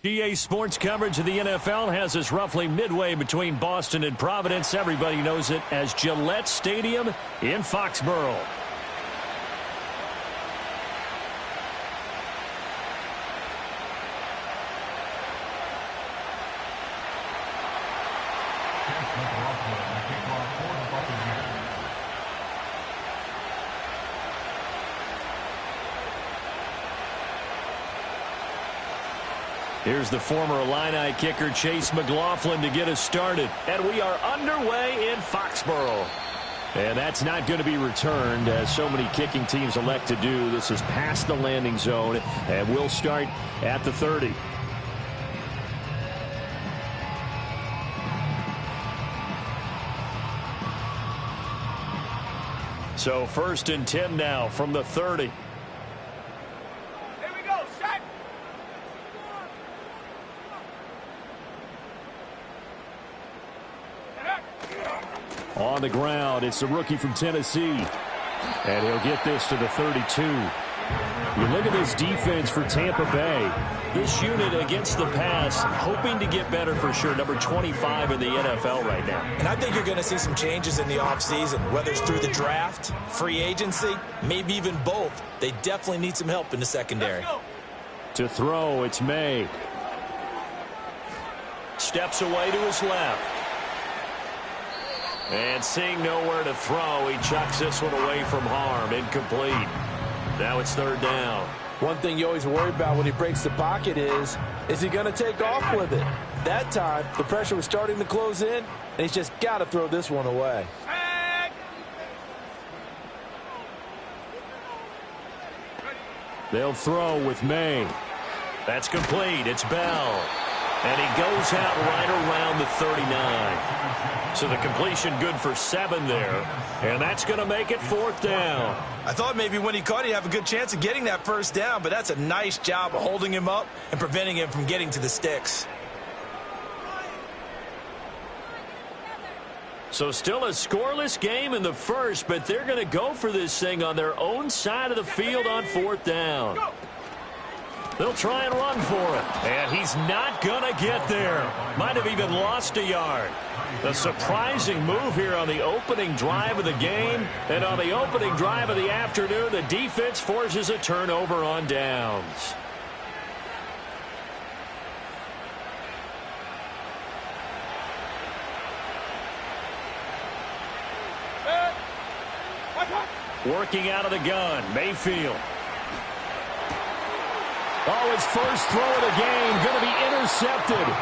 GA Sports coverage of the NFL has us roughly midway between Boston and Providence. Everybody knows it as Gillette Stadium in Foxborough. Here's the former Illini kicker Chase McLaughlin to get us started. And we are underway in Foxborough. And that's not going to be returned, as so many kicking teams elect to do. This is past the landing zone, and we'll start at the 30. So 1st and 10 now from the 30. On the ground, it's the rookie from Tennessee. And he'll get this to the 32. You look at this defense for Tampa Bay. This unit against the pass, hoping to get better for sure. Number 25 in the NFL right now. And I think you're going to see some changes in the offseason, whether it's through the draft, free agency, maybe even both. They definitely need some help in the secondary. To throw, it's May. Steps away to his left. And seeing nowhere to throw, he chucks this one away from harm. Incomplete. Now it's 3rd down. One thing you always worry about when he breaks the pocket is he going to take off with it? That time, the pressure was starting to close in, and he's just got to throw this one away. They'll throw with May. That's complete. It's Bell. And he goes out right around the 39. So the completion good for 7 there. And that's going to make it 4th down. I thought maybe when he caught, he'd have a good chance of getting that 1st down, but that's a nice job of holding him up and preventing him from getting to the sticks. So still a scoreless game in the 1st, but they're going to go for this thing on their own side of the field on 4th down. They'll try and run for it. And he's not going to get there. Might have even lost a yard. A surprising move here on the opening drive of the game. And on the opening drive of the afternoon, the defense forces a turnover on downs. Working out of the gun, Mayfield. Oh, his first throw of the game going to be intercepted.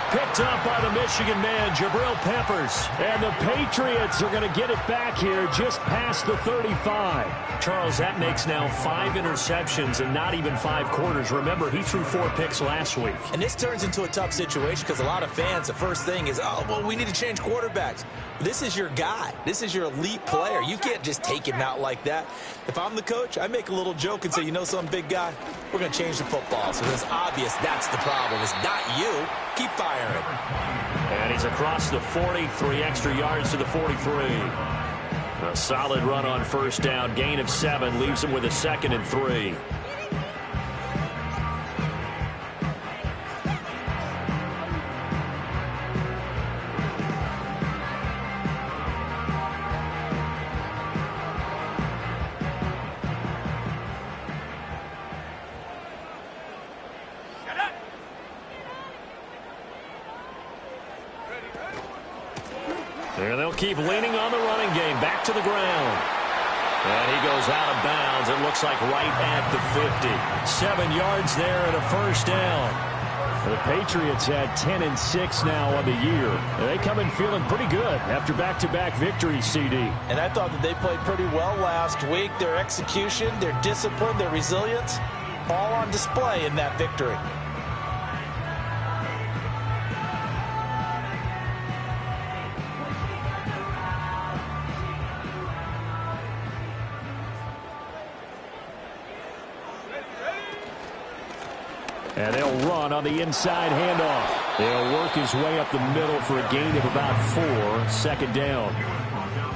Picked up by the Michigan man, Jabril Peppers. And the Patriots are going to get it back here just past the 35. Charles, that makes now 5 interceptions and not even 5 quarters. Remember, he threw 4 picks last week. And this turns into a tough situation because a lot of fans, the first thing is, oh, well, we need to change quarterbacks. This is your guy. This is your elite player. You can't just take him out like that. If I'm the coach, I make a little joke and say, you know something, big guy? We're going to change the football. So it's obvious that's the problem. It's not you. Keep firing. And he's across the 40, 3 extra yards to the 43. A solid run on 1st down. Gain of 7 leaves him with a 2nd and 3. And they'll keep leaning on the running game. Back to the ground. And he goes out of bounds. It looks like right at the 50. 7 yards there and a 1st down. The Patriots had 10-6 now on the year. They come in feeling pretty good after back-to-back victories, CD. And I thought that they played pretty well last week. Their execution, their discipline, their resilience, all on display in that victory. And they'll run on the inside handoff. They'll work his way up the middle for a gain of about 4. 2nd down.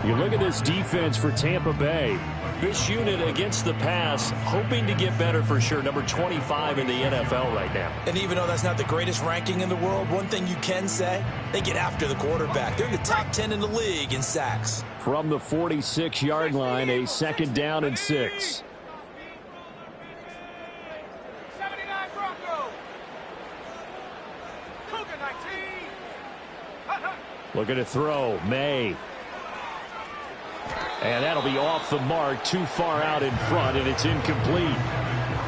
You look at this defense for Tampa Bay. This unit against the pass, hoping to get better for sure. Number 25 in the NFL right now. And even though that's not the greatest ranking in the world, one thing you can say, they get after the quarterback. They're in the top 10 in the league in sacks. From the 46-yard line, a 2nd down and 6. Looking to throw, May. And that'll be off the mark, too far out in front, and it's incomplete.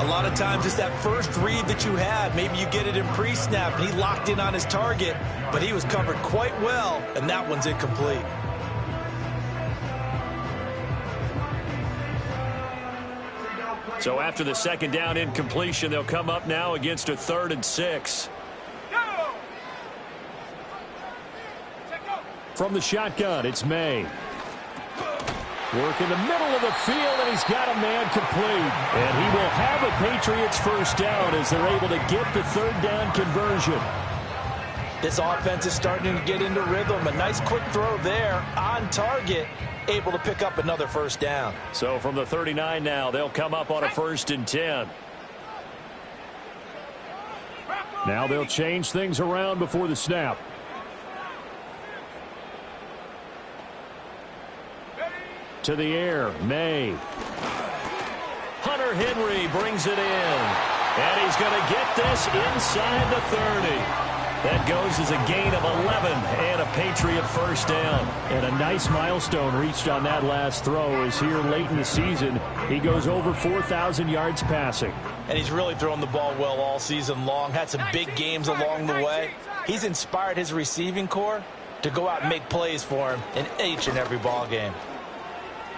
A lot of times it's that first read that you have. Maybe you get it in pre-snap, and he locked in on his target, but he was covered quite well, and that one's incomplete. So after the 2nd down incompletion, they'll come up now against a 3rd and 6. From the shotgun, it's May. Work in the middle of the field, and he's got a man complete. And he will have a Patriots first down as they're able to get the 3rd down conversion. This offense is starting to get into rhythm. A nice quick throw there on target, able to pick up another first down. So from the 39 now, they'll come up on a 1st and 10. Now they'll change things around before the snap. To the air, May. Hunter Henry brings it in. And he's going to get this inside the 30. That goes as a gain of 11 and a Patriot first down. And a nice milestone reached on that last throw as here late in the season, he goes over 4,000 yards passing. And he's really thrown the ball well all season long. Had some big games along the way. He's inspired his receiving corps to go out and make plays for him in each and every ball game.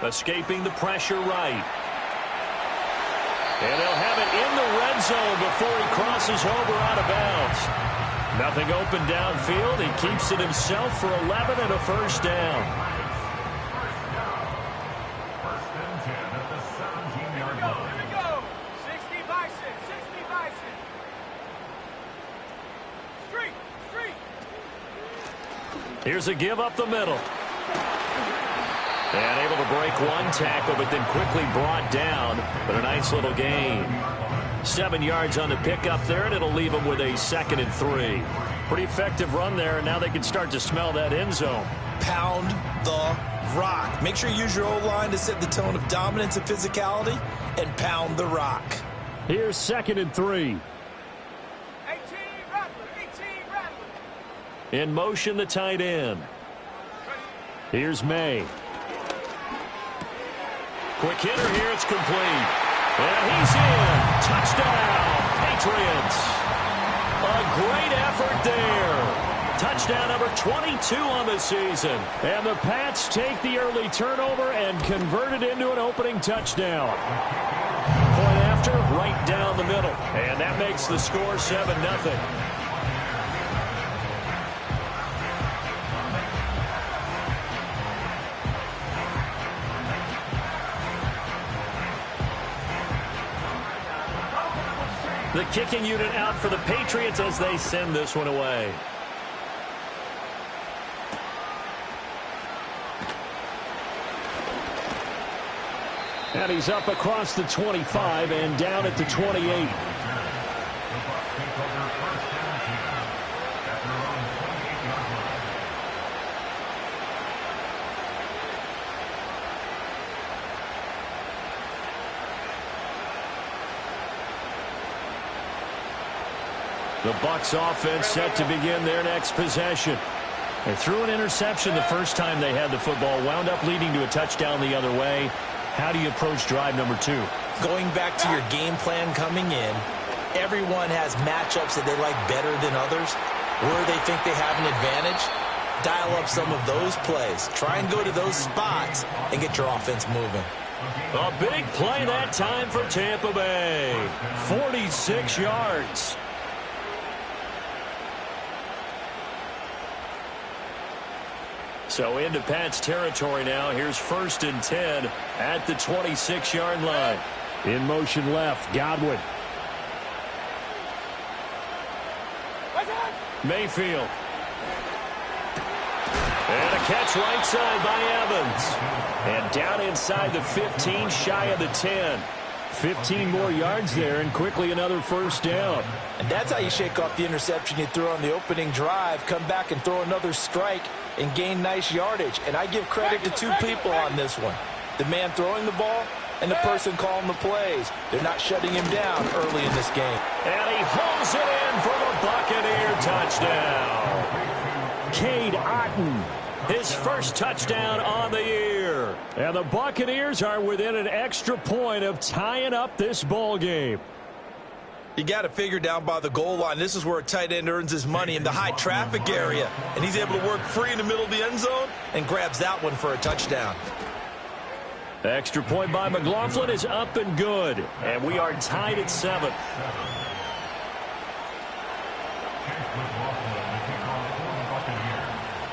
Escaping the pressure right. And they'll have it in the red zone before he crosses over out of bounds. Nothing open downfield. He keeps it himself for 11 and a first down. First and 10 at the 17-yard line. Here we go. 60 Bison. 60 Bison. Street. Here's a give up the middle. And able to break one tackle, but then quickly brought down. But a nice little gain. 7 yards on the pickup there, and it'll leave them with a 2nd and 3. Pretty effective run there, and now they can start to smell that end zone. Pound the rock. Make sure you use your O-line to set the tone of dominance and physicality, and pound the rock. Here's 2nd and 3. 18 Rattler. In motion, the tight end. Here's May. Quick hitter here, it's complete. And he's in. Touchdown, Patriots. A great effort there. Touchdown number 22 on the season. And the Pats take the early turnover and convert it into an opening touchdown. Point after, right down the middle. And that makes the score 7-0. The kicking unit out for the Patriots as they send this one away. And he's up across the 25 and down at the 28. The Bucs offense set to begin their next possession. They threw an interception the first time they had the football, wound up leading to a touchdown the other way. How do you approach drive number 2? Going back to your game plan coming in, everyone has matchups that they like better than others. Where they think they have an advantage, dial up some of those plays. Try and go to those spots and get your offense moving. A big play that time for Tampa Bay. 46 yards. So into Pat's territory now. Here's 1st and 10 at the 26-yard line. In motion left, Godwin. And a catch right side by Evans. And down inside the 15, shy of the 10. 15 more yards there, and quickly another first down. And that's how you shake off the interception you threw on the opening drive, come back and throw another strike and gain nice yardage. And I give credit to two people on this one. The man throwing the ball and the person calling the plays. They're not shutting him down early in this game. And he hauls it in for the Buccaneer touchdown. Cade Otton, his first touchdown on the year. And the Buccaneers are within an extra point of tying up this ball game. You got to figure down by the goal line. This is where a tight end earns his money, in the high traffic area. And he's able to work free in the middle of the end zone and grabs that one for a touchdown. Extra point by McLaughlin is up and good. And we are tied at 7.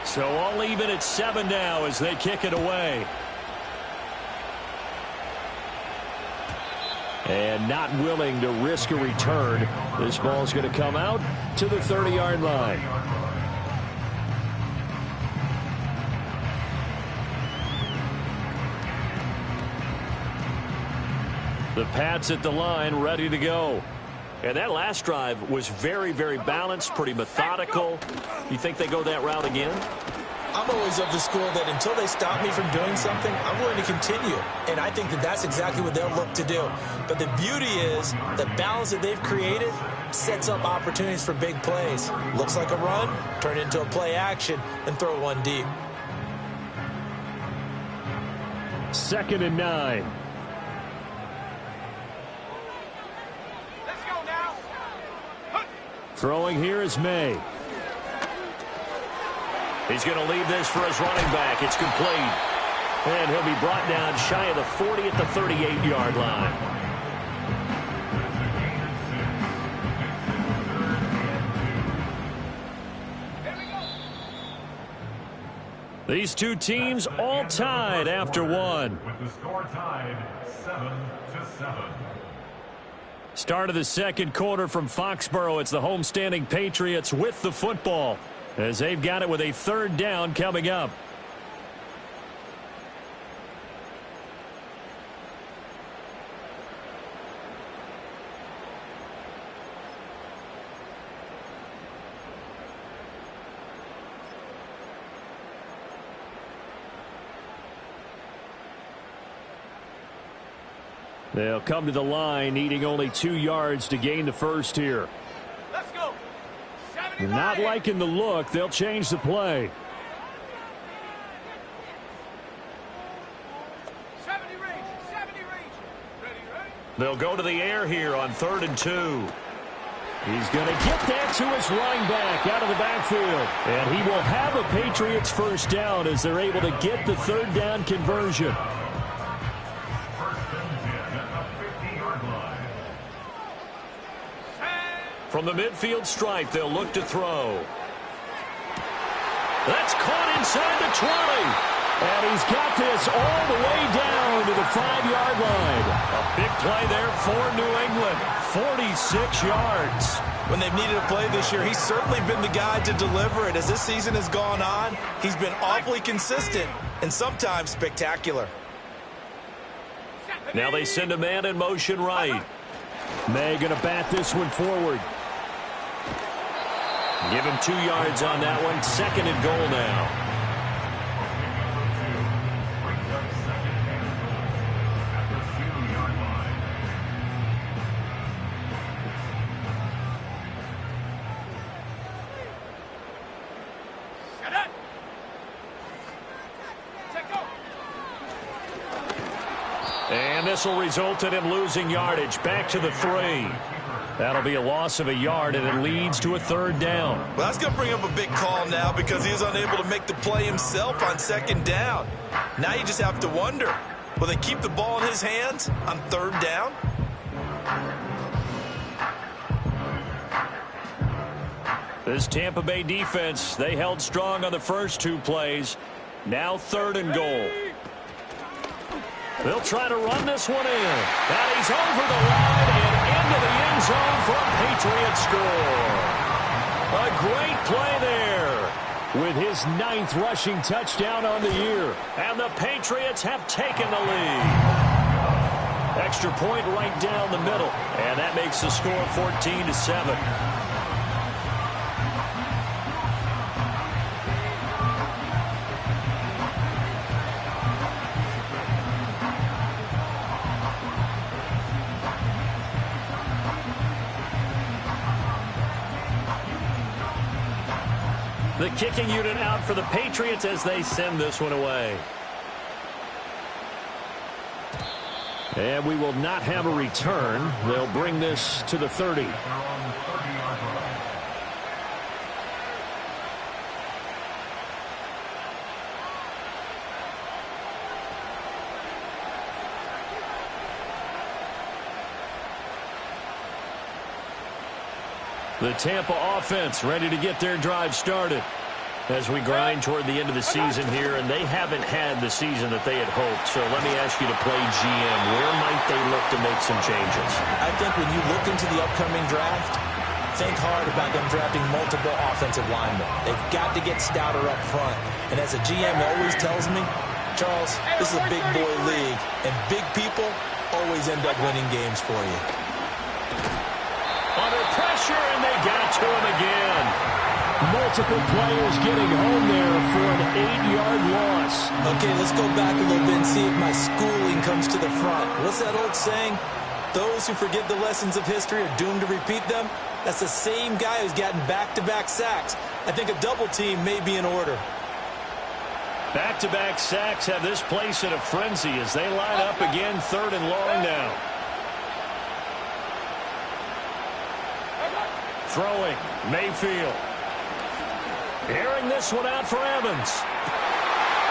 So all even at 7 now as they kick it away. And not willing to risk a return. This ball's going to come out to the 30-yard line. The Pats at the line, ready to go. And that last drive was very, very balanced, pretty methodical. You think they go that route again? I'm always of the school that until they stop me from doing something, I'm willing to continue. And I think that that's exactly what they'll look to do. But the beauty is the balance that they've created sets up opportunities for big plays. Looks like a run, turn into a play action, and throw one deep. 2nd and 9. Throwing here is May. He's going to leave this for his running back. It's complete. And he'll be brought down shy of the 40 at the 38-yard line. These two teams all tied after one. With the score tied 7-7. Start of the second quarter from Foxborough. It's the homestanding Patriots with the football as they've got it with a 3rd down coming up. They'll come to the line needing only 2 yards to gain the first here. Let's go. Not liking the look. They'll change the play. 70 range. 70 range. Ready. They'll go to the air here on 3rd and 2. He's going to get that to his running back out of the backfield. And he will have a Patriots first down as they're able to get the 3rd down conversion. From the midfield stripe, they'll look to throw. That's caught inside the 20. And he's got this all the way down to the 5-yard line. A big play there for New England. 46 yards. When they've needed a play this year, he's certainly been the guy to deliver it. As this season has gone on, he's been awfully consistent and sometimes spectacular. Now they send a man in motion right. May going to bat this one forward. Give him 2 yards on that one. 2nd and goal now. And this will result in him losing yardage. Back to the 3. That'll be a loss of a yard, and it leads to a 3rd down. Well, that's going to bring up a big call now because he was unable to make the play himself on 2nd down. Now you just have to wonder, will they keep the ball in his hands on 3rd down? This Tampa Bay defense, they held strong on the first 2 plays. Now 3rd and goal. They'll try to run this one in. And he's over the line and into the end zone for a Patriot score. A great play there. with his 9th rushing touchdown on the year. And the Patriots have taken the lead. Extra point right down the middle. And that makes the score 14-7. The kicking unit out for the Patriots as they send this one away. And we will not have a return. They'll bring this to the 30. The Tampa offense ready to get their drive started as we grind toward the end of the season here, and they haven't had the season that they had hoped. So let me ask you to play GM. Where might they look to make some changes? I think when you look into the upcoming draft, think hard about them drafting multiple offensive linemen. They've got to get stouter up front. And as a GM always tells me, Charles, this is a big boy league, and big people always end up winning games for you. Under pressure, and they got to him again. Multiple players getting home there for an 8-yard loss. Okay, let's go back a little bit and see if my schooling comes to the front. What's that old saying? Those who forget the lessons of history are doomed to repeat them. That's the same guy who's gotten back-to-back sacks. I think a double team may be in order. Back-to-back sacks have this place in a frenzy as they line up again, 3rd and long now. Throwing, Mayfield. Airing this one out for Evans.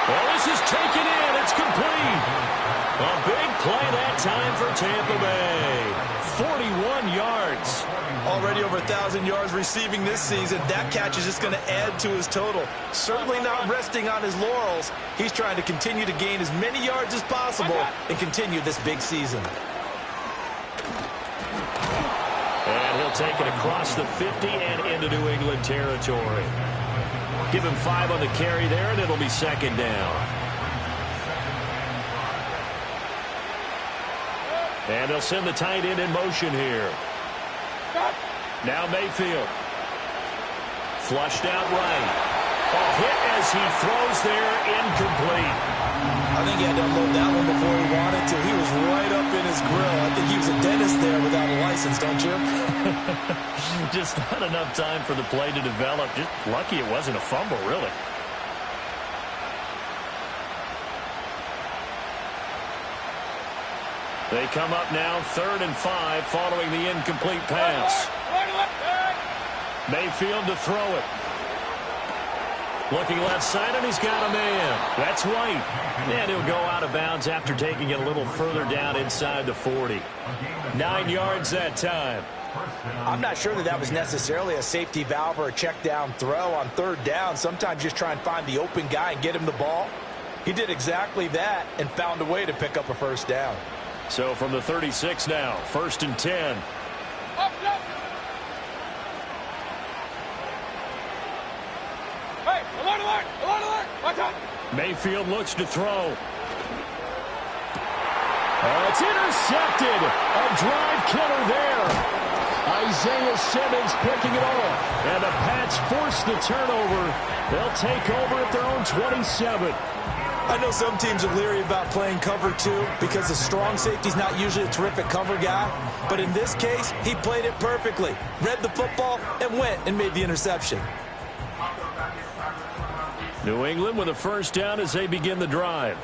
Well, this is taken in. It's complete. A big play that time for Tampa Bay. 41 yards. Already over 1,000 yards receiving this season. That catch is just going to add to his total. Certainly not resting on his laurels. He's trying to continue to gain as many yards as possible and continue this big season. And he'll take it across the 50 and into New England territory. Give him 5 on the carry there, and it'll be 2nd down. And they'll send the tight end in motion here. Now Mayfield. Flushed out right. A hit as he throws there, incomplete. I think he had to unload that one before he wanted to. He was right up in his grill. I think he was a dentist there without a license, don't you? Just not enough time for the play to develop. Just lucky it wasn't a fumble, really. They come up now 3rd and 5 following the incomplete pass. Mayfield to throw it. Looking left side, and he's got a man. That's White. And he'll go out of bounds after taking it a little further down inside the 40. 9 yards that time. I'm not sure that was necessarily a safety valve or a check down throw on 3rd down. Sometimes just try and find the open guy and get him the ball. He did exactly that and found a way to pick up a 1st down. So from the 36 now, 1st and 10. Hey, alert, alert, alert, alert. Watch out. Mayfield looks to throw. Oh, it's intercepted. A drive killer there. Isaiah Simmons picking it off. And the Pats force the turnover. They'll take over at their own 27. I know some teams are leery about playing cover 2 because the strong safety's not usually a terrific cover guy. But in this case, he played it perfectly. Read the football and went and made the interception. New England with a 1st down as they begin the drive.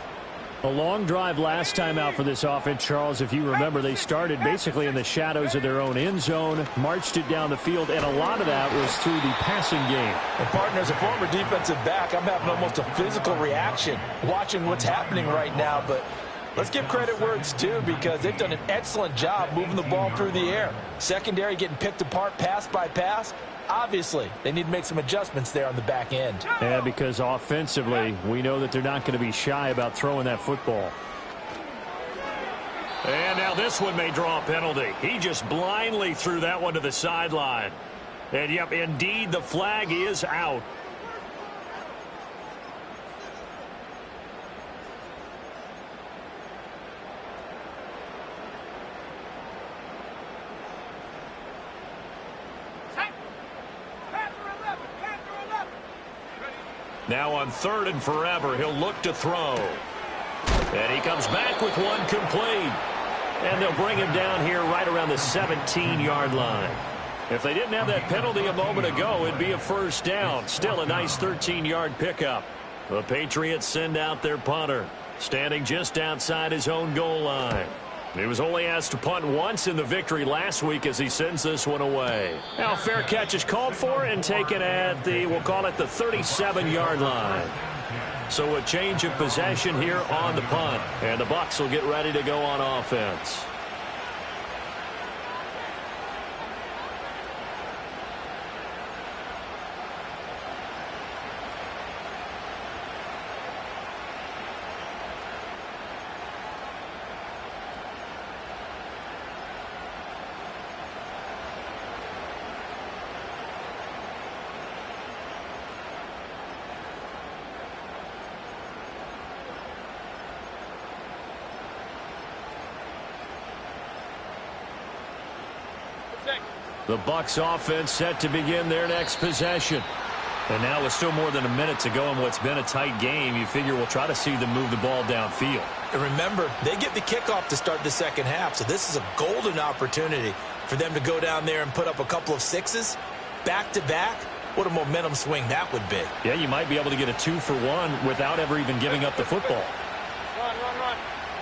A long drive last time out for this offense, Charles. If you remember, they started basically in the shadows of their own end zone, marched it down the field, and a lot of that was through the passing game. And partner, as a former defensive back, I'm having almost a physical reaction watching what's happening right now. But let's give credit where it's due because they've done an excellent job moving the ball through the air. Secondary getting picked apart pass by pass. Obviously, they need to make some adjustments there on the back end. Yeah, because offensively, we know that they're not going to be shy about throwing that football. And now this one may draw a penalty. He just blindly threw that one to the sideline. And, yep, indeed, the flag is out. Now on 3rd and forever, he'll look to throw. And he comes back with one complete. And they'll bring him down here right around the 17-yard line. If they didn't have that penalty a moment ago, it'd be a first down. Still a nice 13-yard pickup. The Patriots send out their punter, standing just outside his own goal line. He was only asked to punt once in the victory last week as he sends this one away. Now fair catch is called for and taken at the, we'll call it the 37-yard line. So a change of possession here on the punt. And the Bucs will get ready to go on offense. The Bucs offense set to begin their next possession. And now with still more than a minute to go in what's been a tight game, you figure we'll try to see them move the ball downfield. And remember, they get the kickoff to start the second half, so this is a golden opportunity for them to go down there and put up a couple of sixes back-to-back. What a momentum swing that would be. Yeah, you might be able to get a 2-for-1 without ever even giving up the football. Run.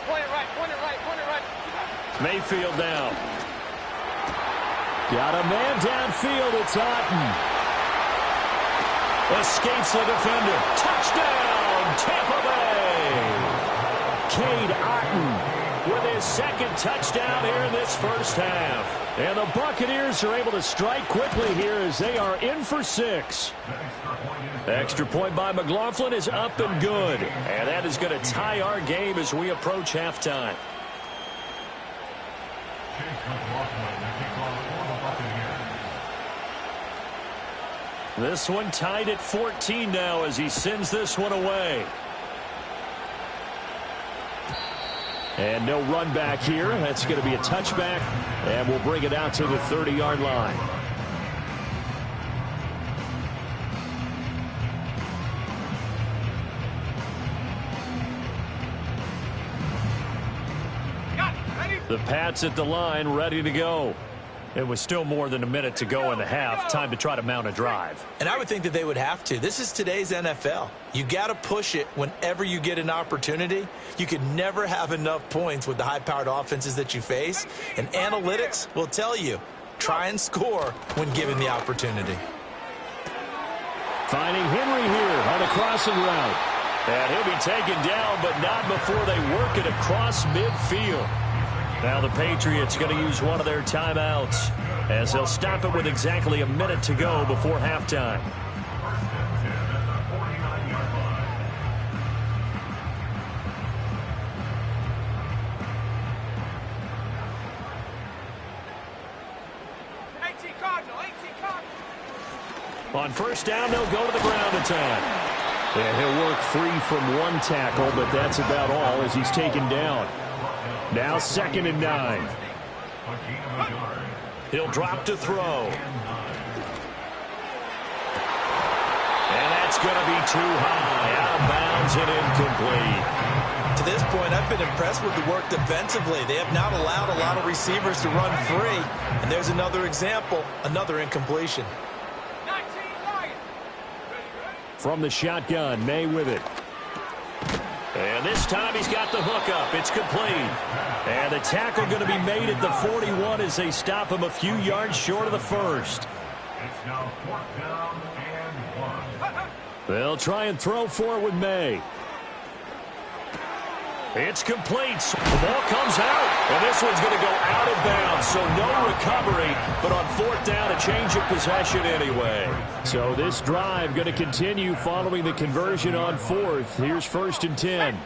Point it right. Mayfield down. Got a man downfield. It's Otton. Escapes the defender. Touchdown, Tampa Bay. Cade Otton with his second touchdown here in this first half. And the Buccaneers are able to strike quickly here as they are in for 6. Extra point by McLaughlin is up and good. And that is going to tie our game as we approach halftime. This one tied at 14 now as he sends this one away. And no run back here. That's going to be a touchback, and we'll bring it out to the 30-yard line. The Pats at the line, ready to go. It was still more than a minute to go in the half. Time to try to mount a drive. And I would think that they would have to. This is today's NFL. You got to push it whenever you get an opportunity. You can never have enough points with the high-powered offenses that you face. And analytics will tell you, try and score when given the opportunity. Finding Henry here on a crossing route. And he'll be taken down, but not before they work it across midfield. Now the Patriots going to use one of their timeouts as they'll stop it with exactly a minute to go before halftime. On first down, they'll go to the ground attack. And he'll work free from one tackle, but that's about all as he's taken down. Now 2nd and 9. He'll drop to throw. And that's going to be too high. Out of bounds and incomplete. To this point, I've been impressed with the work defensively. They have not allowed a lot of receivers to run free. And there's another example, another incompletion. From the shotgun, May with it. And this time he's got the hook up. It's complete. And the tackle going to be made at the 41 as they stop him a few yards short of the first. It's now 4th down and 1. They'll try and throw for it with May. It's complete. So the ball comes out. And this one's going to go out of bounds. So no recovery. But on 4th down, a change of possession anyway. So this drive going to continue following the conversion on 4th. Here's 1st and 10.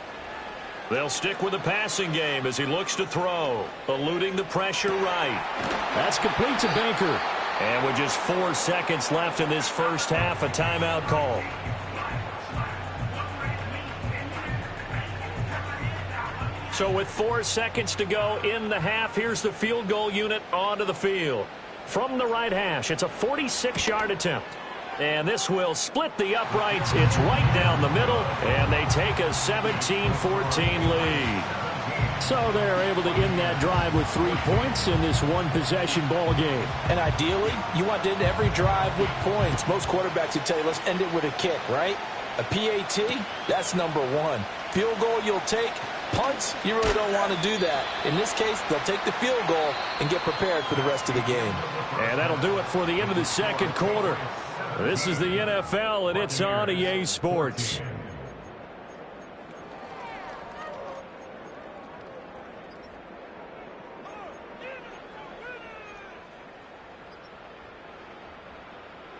They'll stick with the passing game as he looks to throw. Eluding the pressure right. That's complete to Baker. And with just 4 seconds left in this first half, a timeout call. So with 4 seconds to go in the half, here's the field goal unit onto the field. From the right hash, it's a 46-yard attempt. And this will split the uprights. It's right down the middle, and they take a 17-14 lead. So they're able to end that drive with 3 points in this one-possession ball game. And ideally, you want to end every drive with points. Most quarterbacks would tell you, let's end it with a kick, right? A PAT, that's number one. Field goal you'll take. Punts, you really don't want to do that. In this case, they'll take the field goal and get prepared for the rest of the game. And that'll do it for the end of the second quarter. This is the NFL, and it's on EA Sports.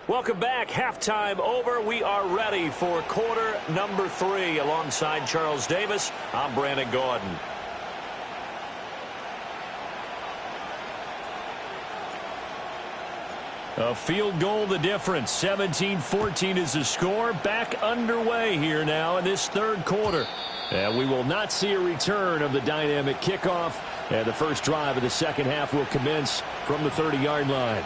Welcome back. Halftime over. We are ready for quarter number 3. Alongside Charles Davis, I'm Brandon Gaudin. A field goal the difference. 17-14 is the score. Back underway here now in this third quarter. And we will not see a return of the dynamic kickoff. And the first drive of the second half will commence from the 30-yard line.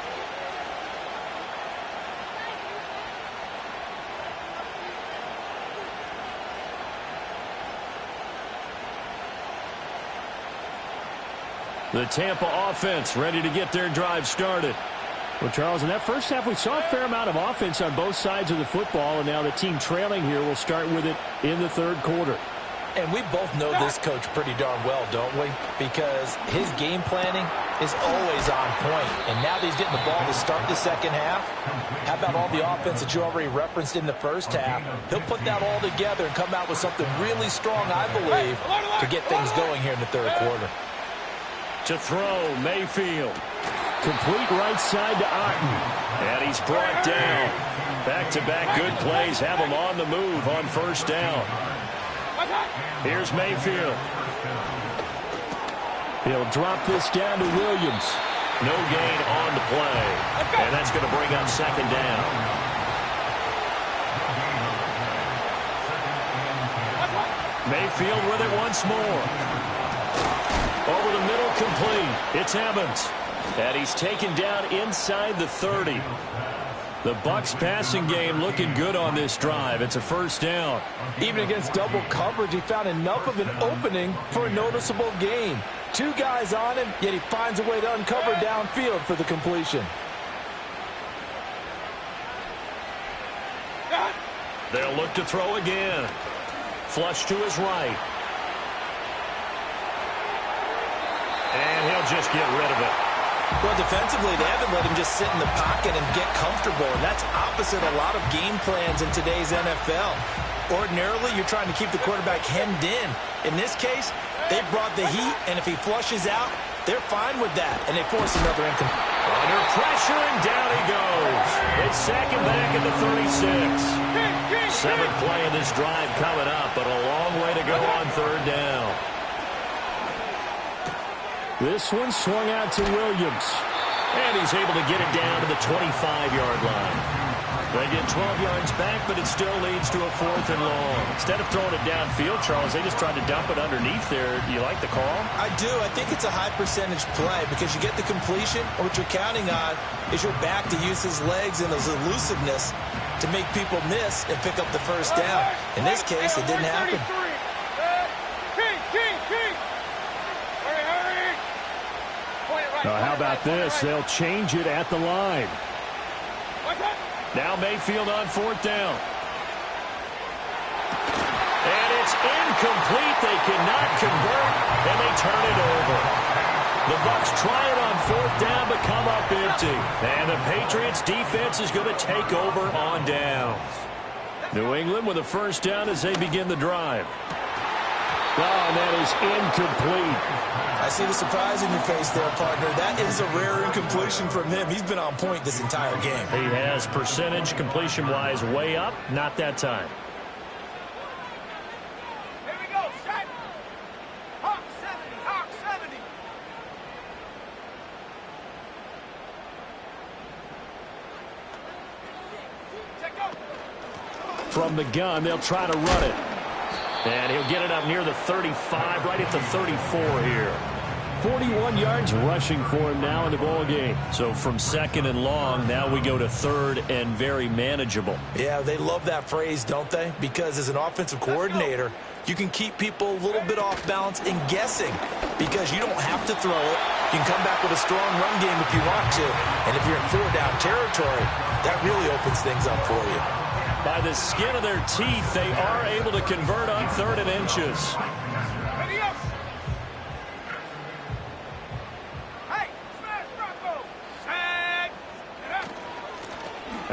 The Tampa offense ready to get their drive started. Well, Charles, in that first half, we saw a fair amount of offense on both sides of the football, and now the team trailing here will start with it in the third quarter. And we both know this coach pretty darn well, don't we? Because his game planning is always on point. And now that he's getting the ball to start the second half, how about all the offense that you already referenced in the first half? He'll put that all together and come out with something really strong, I believe, to get things going here in the third quarter. To throw, Mayfield. Complete right side to Otten. And he's brought down. Back-to-back good plays have him on the move on first down. Here's Mayfield. He'll drop this down to Williams. No gain on the play. And that's going to bring up second down. Mayfield with it once more. Over the middle, complete. It's Evans. And he's taken down inside the 30. The Bucs passing game looking good on this drive. It's a first down. Even against double coverage, he found enough of an opening for a noticeable gain. 2 guys on him, yet he finds a way to uncover downfield for the completion. They'll look to throw again. Flush to his right. And he'll just get rid of it. Well, defensively, they haven't let him just sit in the pocket and get comfortable, and that's opposite a lot of game plans in today's NFL. Ordinarily, you're trying to keep the quarterback hemmed in. In this case, they brought the heat, and if he flushes out, they're fine with that, and they force another incomplete. Under pressure, and down he goes. They sack him back at the 36. 7th play of this drive coming up, but a long way to go on third down. This one swung out to Williams. And he's able to get it down to the 25-yard line. They get 12 yards back, but it still leads to a 4th and long. Instead of throwing it downfield, Charles, they just tried to dump it underneath there. Do you like the call? I do. I think it's a high-percentage play because you get the completion, and what you're counting on is your back to use his legs and his elusiveness to make people miss and pick up the first down. In this case, it didn't happen. How about this? They'll change it at the line. Now Mayfield on 4th down. And it's incomplete. They cannot convert, and they turn it over. The Bucs try it on 4th down, but come up empty. And the Patriots defense is going to take over on downs. New England with a first down as they begin the drive. Oh, and that is incomplete. I see the surprise in your face there, partner. That is a rare incompletion from him. He's been on point this entire game. He has percentage completion-wise way up. Not that time. Here we go, set. Hawk 70, Hawk 70. Check go. From the gun, they'll try to run it. And he'll get it up near the 35, right at the 34 here. 41 yards rushing for him now in the ball game. So from second and long, now we go to third and very manageable. Yeah, they love that phrase, don't they? Because as an offensive coordinator, you can keep people a little bit off balance and guessing because you don't have to throw it. You can come back with a strong run game if you want to. And if you're in four-down territory, that really opens things up for you. By the skin of their teeth, they are able to convert on third and inches.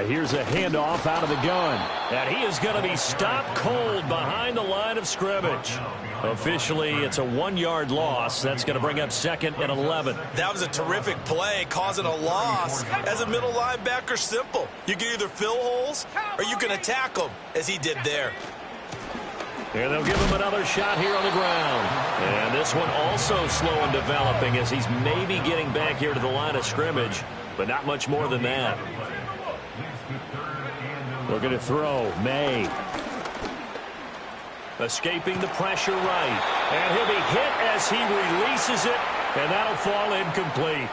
Here's a handoff out of the gun. And he is going to be stopped cold behind the line of scrimmage. Officially, it's a 1-yard loss. That's going to bring up second and 11. That was a terrific play, causing a loss. As a middle linebacker, simple. You can either fill holes or you can attack them, as he did there. And they'll give him another shot here on the ground. And this one also slow in developing as he's maybe getting back here to the line of scrimmage, but not much more than that. Looking to throw. May. Escaping the pressure right. And he'll be hit as he releases it. And that'll fall incomplete.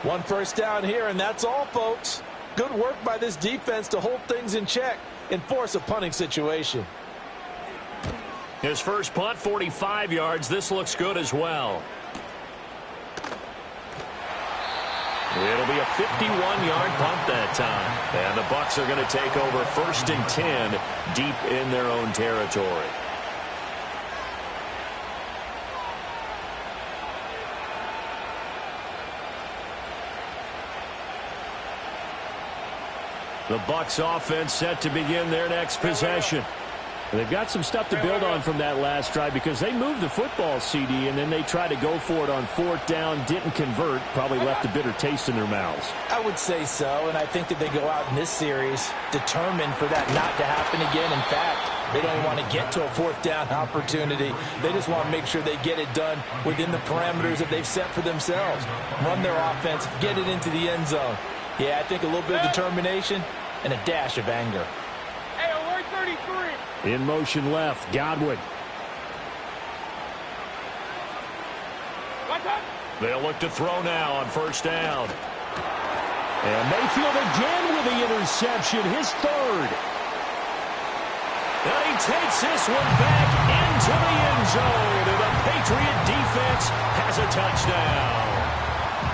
One first down here, and that's all, folks. Good work by this defense to hold things in check and force a punting situation. His first punt, 45 yards. This looks good as well. It'll be a 51-yard punt that time. And the Bucs are going to take over first and 10 deep in their own territory. The Bucs offense set to begin their next possession. They've got some stuff to build on from that last drive because they moved the football, CD, and then they tried to go for it on fourth down, didn't convert, probably left a bitter taste in their mouths. I would say so, and I think that they go out in this series determined for that not to happen again. In fact, they don't even want to get to a fourth down opportunity. They just want to make sure they get it done within the parameters that they've set for themselves. Run their offense, get it into the end zone. Yeah, I think a little bit of determination and a dash of anger. Hey, alert 33. In motion left, Godwin. They'll look to throw now on first down. And Mayfield again with the interception, his third. And he takes this one back into the end zone. And the Patriot defense has a touchdown.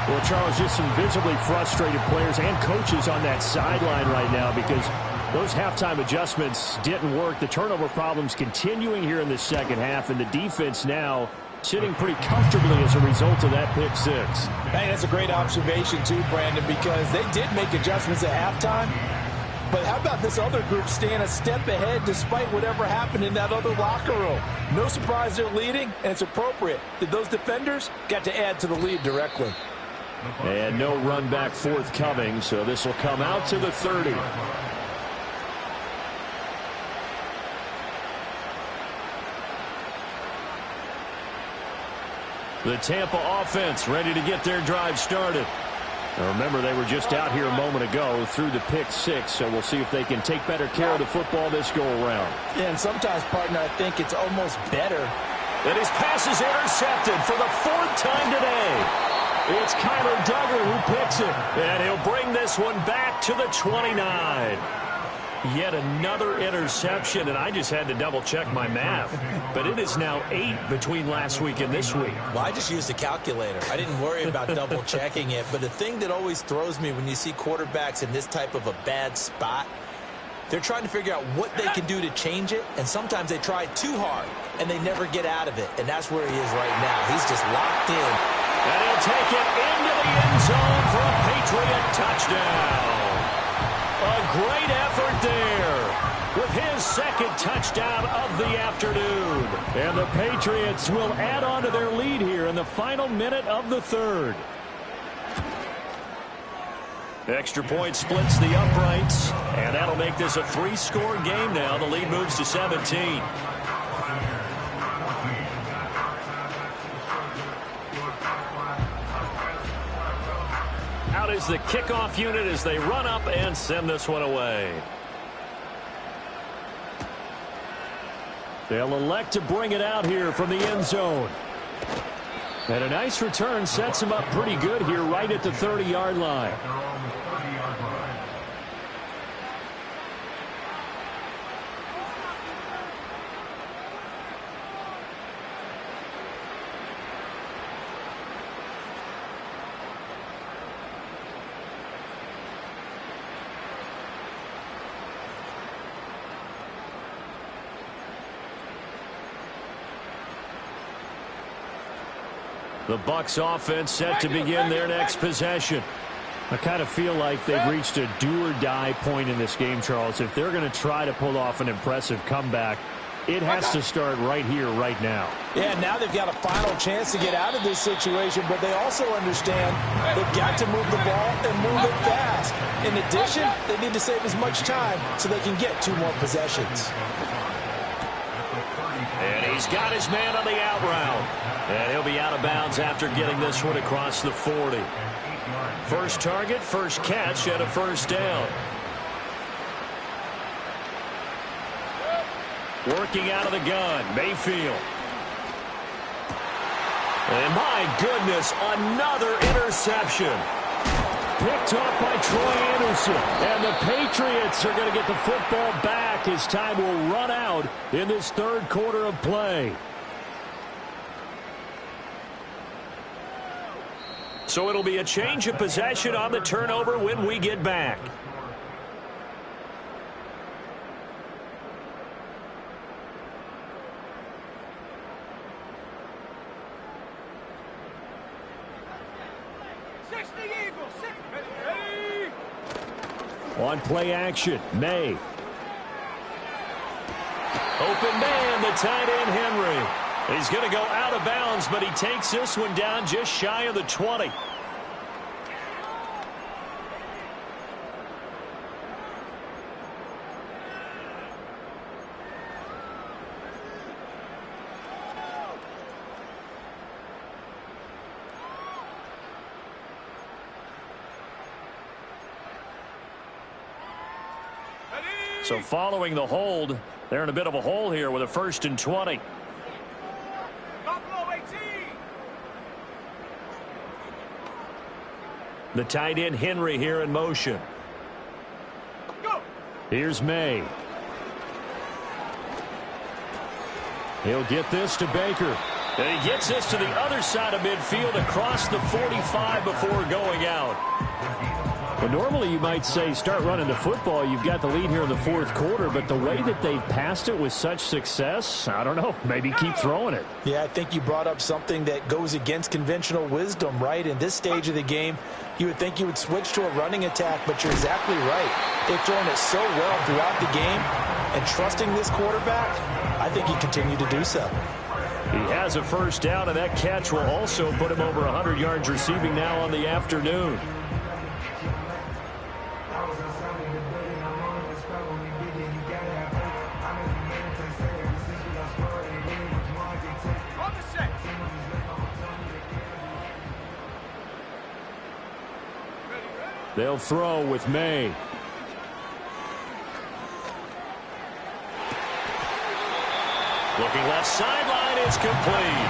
Well, Charles, just some visibly frustrated players and coaches on that sideline right now because those halftime adjustments didn't work. The turnover problems continuing here in the second half, and the defense now sitting pretty comfortably as a result of that pick six. Hey, that's a great observation too, Brandon, because they did make adjustments at halftime. But how about this other group staying a step ahead despite whatever happened in that other locker room? No surprise they're leading, and it's appropriate that those defenders got to add to the lead directly. And no run back forthcoming, so this will come out to the 30. The Tampa offense ready to get their drive started. Now remember, they were just out here a moment ago through the pick six, so we'll see if they can take better care of the football this go-around. Yeah, and sometimes, partner, I think it's almost better. And his pass is intercepted for the fourth time today. It's Kyler Duggar who picks it, and he'll bring this one back to the 29. Yet another interception, and I just had to double-check my math. But it is now 8 between last week and this week. Well, I just used a calculator. I didn't worry about double-checking it. But the thing that always throws me when you see quarterbacks in this type of a bad spot, they're trying to figure out what they can do to change it, and sometimes they try too hard, and they never get out of it. And that's where he is right now. He's just locked in. And he'll take it into the end zone for a Patriot touchdown. A great effort there with his second touchdown of the afternoon. And the Patriots will add on to their lead here in the final minute of the third. Extra point splits the uprights, and that'll make this a 3-score game now. The lead moves to 17. Out is the kickoff unit as they run up and send this one away. They'll elect to bring it out here from the end zone. And a nice return sets him up pretty good here right at the 30-yard line. At their own 30-yard line. The Bucs offense set to begin their next possession. I kind of feel like they've reached a do-or-die point in this game, Charles. If they're going to try to pull off an impressive comeback, it has to start right here, right now. Yeah, now they've got a final chance to get out of this situation, but they also understand they've got to move the ball and move it fast. In addition, they need to save as much time so they can get 2 more possessions. And he's got his man on the out route. And he'll be out of bounds after getting this one across the 40. First target, first catch, and a first down. Working out of the gun, Mayfield. And my goodness, another interception. Picked off by Troy Anderson. And the Patriots are going to get the football back as time will run out in this third quarter of play. So it'll be a change of possession on the turnover when we get back. On play action, May. Open man, the tight end, Henry. He's going to go out of bounds, but he takes this one down just shy of the 20. So following the hold, they're in a bit of a hole here with a 1st and 20. The tight end Henry here in motion. Go. Here's May. He'll get this to Baker. And he gets this to the other side of midfield across the 45 before going out. Well, normally you might say start running the football. You've got the lead here in the 4th quarter, but the way that they've passed it with such success, I don't know, maybe keep throwing it. Yeah, I think you brought up something that goes against conventional wisdom, right? In this stage of the game, you would think you would switch to a running attack, but you're exactly right. They've thrown it so well throughout the game, and trusting this quarterback, I think he continued to do so. He has a first down, and that catch will also put him over 100 yards receiving now on the afternoon. They'll throw with May. Looking left sideline, it's complete.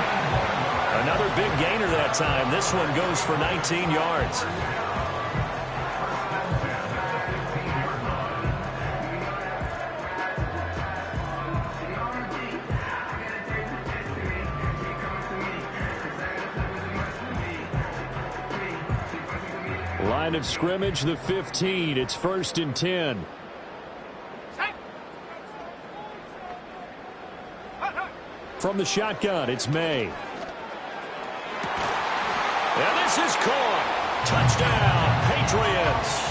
Another big gainer that time. This one goes for 19 yards. Line of scrimmage, the 15. It's 1st and 10. From the shotgun, it's May. And this is caught. Touchdown, Patriots.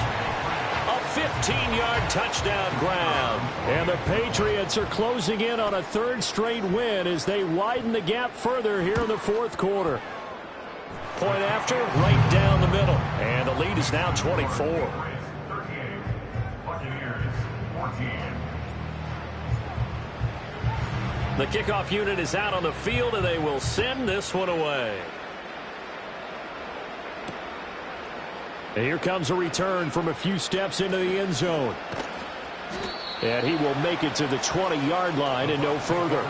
A 15-yard touchdown grab. And the Patriots are closing in on a 3rd straight win as they widen the gap further here in the 4th quarter. Point after, right down the middle. And the lead is now 24. 38. Buccaneers 14. The kickoff unit is out on the field, and they will send this one away. And here comes a return from a few steps into the end zone. And he will make it to the 20-yard line and no further.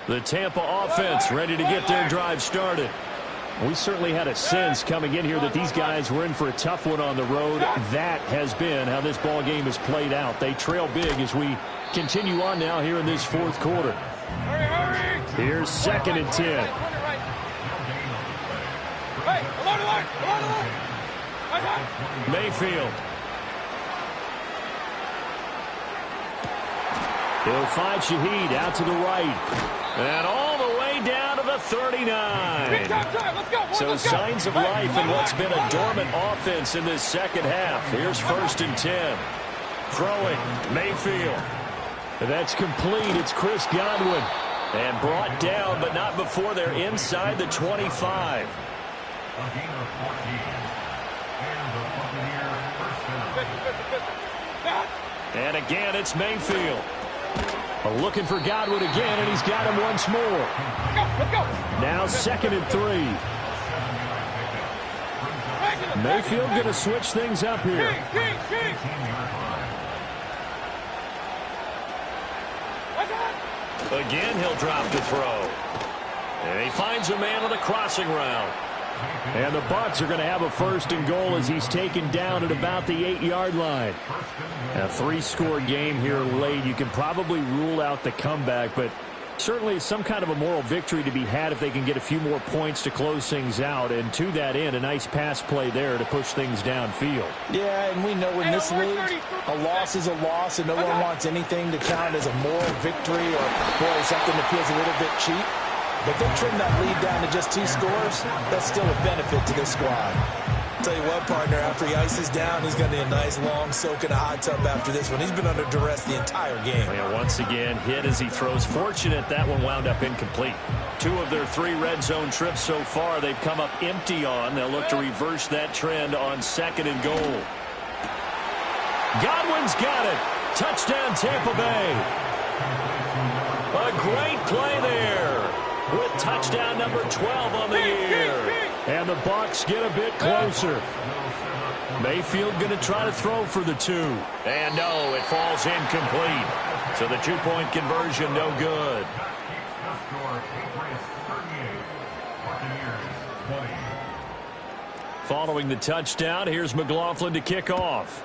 The Tampa offense ready to get their drive started. We certainly had a sense coming in here that these guys were in for a tough one on the road. That has been how this ball game has played out. They trail big as we continue on now here in this fourth quarter. Here's 2nd and 10. Mayfield. He'll find Shaheed out to the right. And all the way down to the 39. So signs of life in what's been a dormant offense in this second half. Here's 1st and 10. Throwing, Mayfield. That's complete. It's Chris Godwin. And brought down, but not before they're inside the 25. And again, it's Mayfield. Looking for Godwin again, and he's got him once more. Now 2nd and 3. Mayfield going to switch things up here. Again, he'll drop to throw. And he finds a man on the crossing route. And the Bucs are going to have a 1st and goal as he's taken down at about the 8-yard line. A 3-score game here late. You can probably rule out the comeback, but certainly some kind of a moral victory to be had if they can get a few more points to close things out. And to that end, a nice pass play there to push things downfield. Yeah, and we know in this league, a loss is a loss, and no one wants anything to count as a moral victory or, boy, something that feels a little bit cheap. But they trim that lead down to just 2 scores. That's still a benefit to this squad. Tell you what, partner, after he ices down, he's going to need a nice long soak in a hot tub after this one. He's been under duress the entire game. And once again, hit as he throws. Fortunate that one wound up incomplete. 2 of their 3 red zone trips so far, they've come up empty on. They'll look to reverse that trend on 2nd and goal. Godwin's got it. Touchdown, Tampa Bay. A great play there, with touchdown number 12 on the year. And the Bucs get a bit closer. Mayfield going to try to throw for the 2. And no, it falls incomplete. So the 2-point conversion, no good. Following the touchdown, here's McLaughlin to kick off.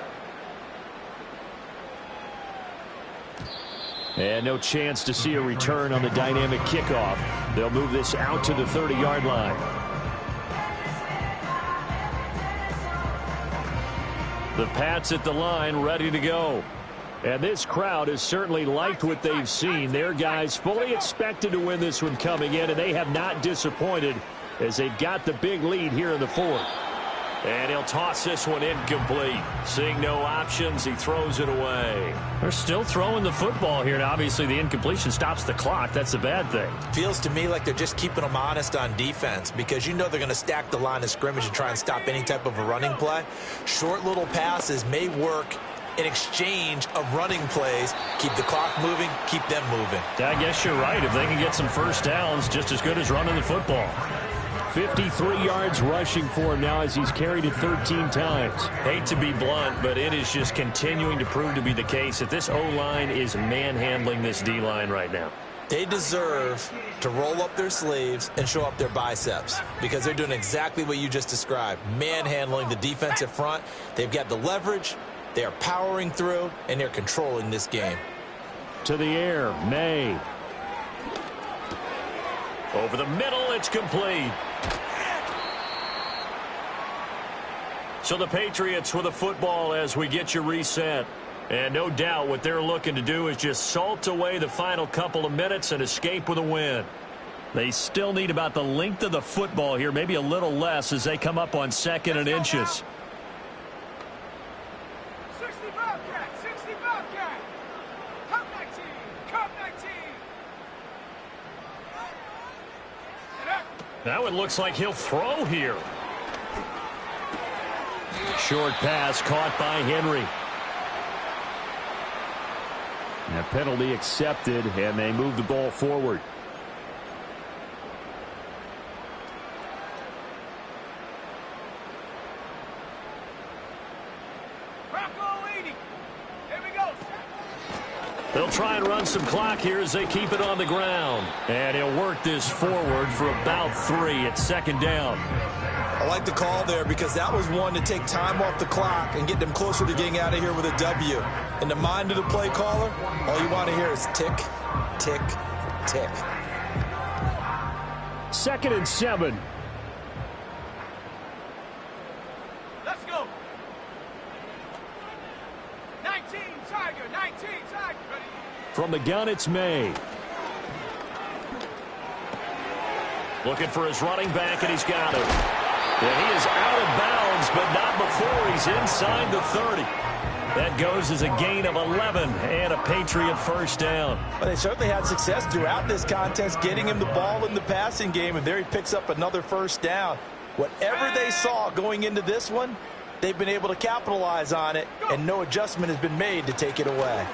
And no chance to see a return on the dynamic kickoff. They'll move this out to the 30-yard line. The Pats at the line, ready to go. And this crowd has certainly liked what they've seen. Their guys fully expected to win this one coming in, and they have not disappointed as they've got the big lead here in the 4th. And he'll toss this one incomplete. Seeing no options, he throws it away. They're still throwing the football here, and obviously the incompletion stops the clock. That's the bad thing. Feels to me like they're just keeping them honest on defense, because you know they're going to stack the line of scrimmage and try and stop any type of a running play. Short little passes may work in exchange of running plays. Keep the clock moving, keep them moving. I guess you're right. If they can get some first downs, just as good as running the football. 53 yards rushing for him now as he's carried it 13 times. Hate to be blunt, but it is just continuing to prove to be the case that this O-line is manhandling this D-line right now. They deserve to roll up their sleeves and show up their biceps, because they're doing exactly what you just described, manhandling the defensive front. They've got the leverage, they are powering through, and they're controlling this game. To the air, May. Over the middle, it's complete. So the Patriots with the football as we get you reset. And no doubt what they're looking to do is just salt away the final couple of minutes and escape with a win. They still need about the length of the football here, maybe a little less as they come up on 2nd and inches. 60 Bobcat, 60 Bobcat. Come 19, come 19. Now it looks like he'll throw here. Short pass caught by Henry. And a penalty accepted, and they move the ball forward. They'll try and run some clock here as they keep it on the ground. And he'll work this forward for about 3 at second down. I like the call there because that was one to take time off the clock and get them closer to getting out of here with a W. In the mind of the play caller, all you want to hear is tick, tick, tick. 2nd and 7. Let's go. 19, Tiger. 19, Tiger. Ready? From the gun, it's May. Looking for his running back, and he's got it. And he is out of bounds, but not before he's inside the 30. That goes as a gain of 11 and a Patriot first down. Well, they certainly had success throughout this contest getting him the ball in the passing game, and there he picks up another first down. Whatever they saw going into this one, they've been able to capitalize on it, and no adjustment has been made to take it away.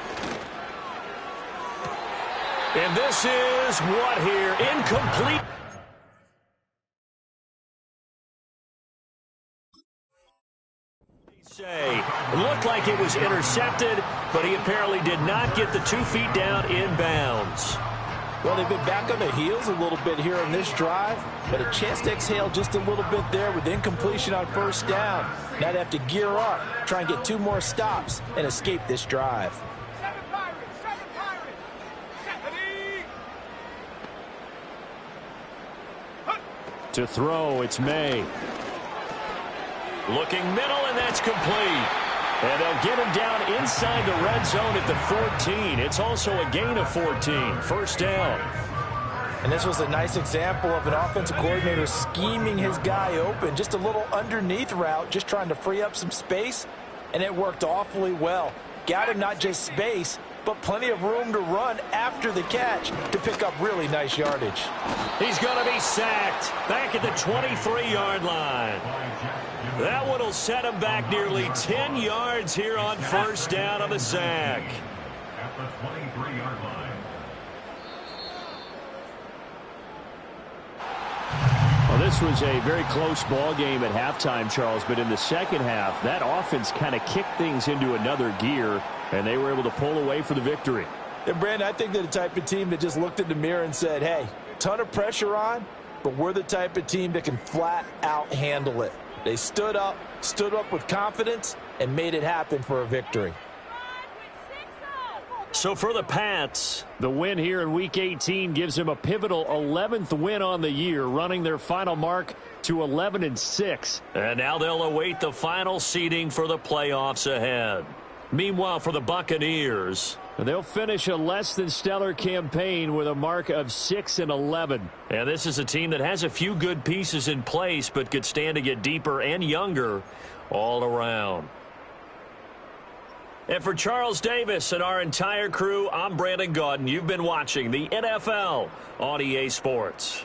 And this is what here? Incomplete. It looked like it was intercepted, but he apparently did not get the 2 feet down in bounds. Well, they've been back on their heels a little bit here in this drive, but a chance to exhale just a little bit there with incompletion on first down. Now they have to gear up, try and get 2 more stops, and escape this drive. 7 Pirates. 7 Pirates. 70. To throw, it's May. Looking middle, and that's complete. And they'll get him down inside the red zone at the 14. It's also a gain of 14. First down. And this was a nice example of an offensive coordinator scheming his guy open. Just a little underneath route, just trying to free up some space, and it worked awfully well. Got him not just space, but plenty of room to run after the catch to pick up really nice yardage. He's going to be sacked back at the 23-yard line. That one will set him back nearly 10 yards here on first down on the sack. At the 23-yard line. Well, this was a very close ball game at halftime, Charles, but in the second half, that offense kind of kicked things into another gear, and they were able to pull away for the victory. And, Brandon, I think they're the type of team that just looked in the mirror and said, hey, ton of pressure on, but we're the type of team that can flat out handle it. They stood up with confidence, and made it happen for a victory. So for the Pats, the win here in Week 18 gives them a pivotal 11th win on the year, running their final mark to 11-6. And now they'll await the final seeding for the playoffs ahead. Meanwhile, for the Buccaneers, they'll finish a less than stellar campaign with a mark of 6-11. And this is a team that has a few good pieces in place, but could stand to get deeper and younger all around. And for Charles Davis and our entire crew, I'm Brandon Gaudin. You've been watching the NFL on EA Sports.